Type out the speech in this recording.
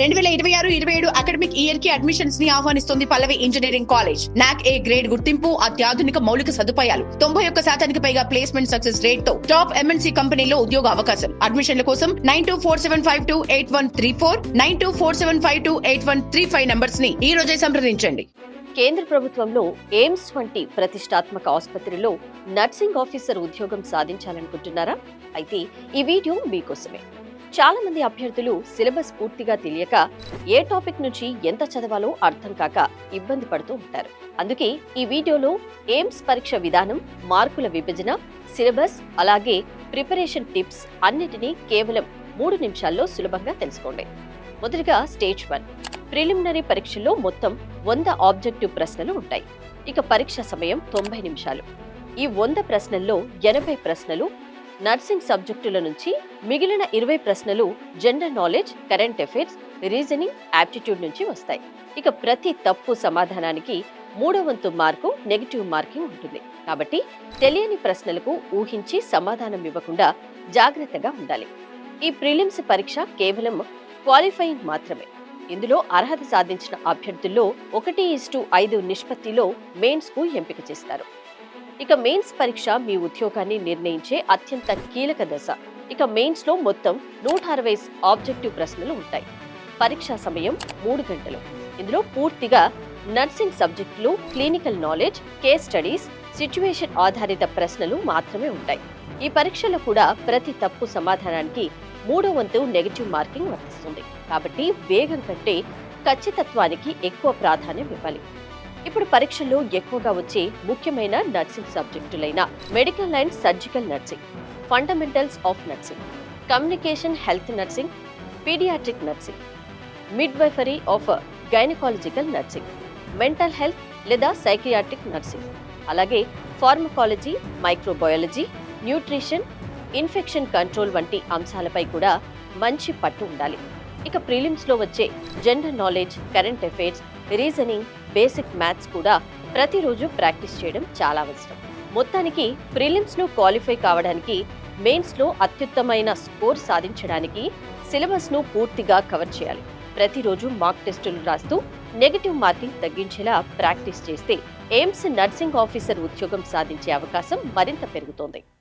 2026-27 academic year కి admissions ని ఆహ్వానిస్తుంది పల్లవి engineering college. నాక్ ఏ గ్రేడ్ గుర్తింపు, అత్యాధునిక మౌలిక సదుపాయాలు, 91% పైగా ప్లేస్మెంట్ సక్సెస్ రేట్ తో టాప్ ఎంఎన్సీ కంపెనీలో ఉద్యోగ అవకాశం. అడ్మిషన్ల కోసం 9247528134 9247528135 నంబర్స్ ని ఈ రోజే సంప్రదించండి. కేంద్ర ప్రభుత్వంలో ఎయిమ్స్ వంటి ప్రతిష్టాత్మక ఆసుపత్రిలో నర్సింగ్ ఆఫీసర్ ఉద్యోగం సాధించాలనుకుంటున్నారా? అయితే ఈ వీడియో మీకోసమే. చాలా మంది అభ్యర్థులు సిలబస్ పూర్తిగా తెలియక ఏ టాపిక్ నుంచి ఎంత చదవాలో అర్థం కాక ఇబ్బంది పడుతూ ఉంటారు. అందుకే ఈ వీడియోలో ఎయిమ్స్ పరీక్ష విధానం, మార్కుల విభజన, సిలబస్, అలాగే ప్రిపరేషన్ టిప్స్ అన్నిటినీ కేవలం 3 నిమిషాల్లో సులభంగా తెలుసుకోండి. మొదటిగా స్టేజ్ 1. ప్రిలిమినరీ పరీక్షల్లో మొత్తం 100 ఆబ్జెక్టివ్ ప్రశ్నలు ఉంటాయి. ఇక పరీక్ష సమయం 90 నిమిషాలు. ఈ 100 ప్రశ్నల్లో 80 ప్రశ్నలు నర్సింగ్ సబ్జెక్టుల నుంచి, మిగిలిన 20 ప్రశ్నలు general knowledge, current affairs, reasoning, aptitude నుంచి వస్తాయి. ఇక ప్రతి తప్పు సమాధానానికి 3వ వంతు మార్కు నెగటివ్ మార్కింగ్ ఉంటుంది. కాబట్టి తెలియని ప్రశ్నలకు ఊహించి సమాధానం ఇవ్వకుండా జాగ్రత్తగా ఉండాలి. ఈ ప్రిలిమ్స్ పరీక్ష కేవలం క్వాలిఫైయింగ్ మాత్రమే. ఇందులో అర్హత సాధించిన అభ్యర్థుల్లో 1:5 నిష్పత్తిలో మెయిన్స్ కు ఎంపిక చేస్తారు. ఇక మెయిన్స్ పరీక్ష మీ ఉద్యోగాన్ని నిర్ణయించే అత్యంత కీలక దశ. ఇక మెయిన్స్ లో మొత్తం 160 ఆబ్జెక్టివ్ ప్రశ్నలు ఉంటాయి. పరీక్షా సమయం 3 గంటలు. ఇందులో పూర్తిగా నర్సింగ్ సబ్జెక్టులు, clinical knowledge, case studies, situation ఆధారిత ప్రశ్నలు మాత్రమే ఉంటాయి. ఈ పరీక్షలో కూడా ప్రతి తప్పు సమాధానానికి 3వ వంతు నెగటివ్ మార్కింగ్ వర్తిస్తుంది. కాబట్టి వేగం కంటే ఖచ్చితత్వానికి ఎక్కువ ప్రాధాన్యం ఇవ్వాలి. ఇప్పుడు పరీక్షల్లో ఎక్కువగా వచ్చే ముఖ్యమైన నర్సింగ్ సబ్జెక్టులైన medical and surgical nursing, fundamentals of nursing, communication health nursing, paediatric nursing, midwifery of gynaecological nursing, mental health లేదా సైకియాట్రిక్ నర్సింగ్, అలాగే pharmacology, microbiology, nutrition, infection control వంటి అంశాలపై కూడా మంచి పట్టు ఉండాలి. ఇక ప్రిలిమ్స్ లో వచ్చే general knowledge, current affairs, reasoning, basic maths కూడా ప్రతిరోజు ప్రాక్టీస్ చేయడం చాలా అవసరం. మొత్తానికి ప్రిలిమ్స్ లో క్వాలిఫై కావడానికి, మెయిన్స్ లో అత్యుత్తమైన స్కోర్ సాధించడానికి సిలబస్ ను పూర్తిగా కవర్ చేయాలి. ప్రతిరోజు మాక్ టెస్టులు రాస్తూ నెగటివ్ మార్కింగ్ తగ్గించేలా ప్రాక్టీస్ చేస్తే ఎయిమ్స్ నర్సింగ్ ఆఫీసర్ ఉద్యోగం సాధించే అవకాశం మరింత పెరుగుతోంది.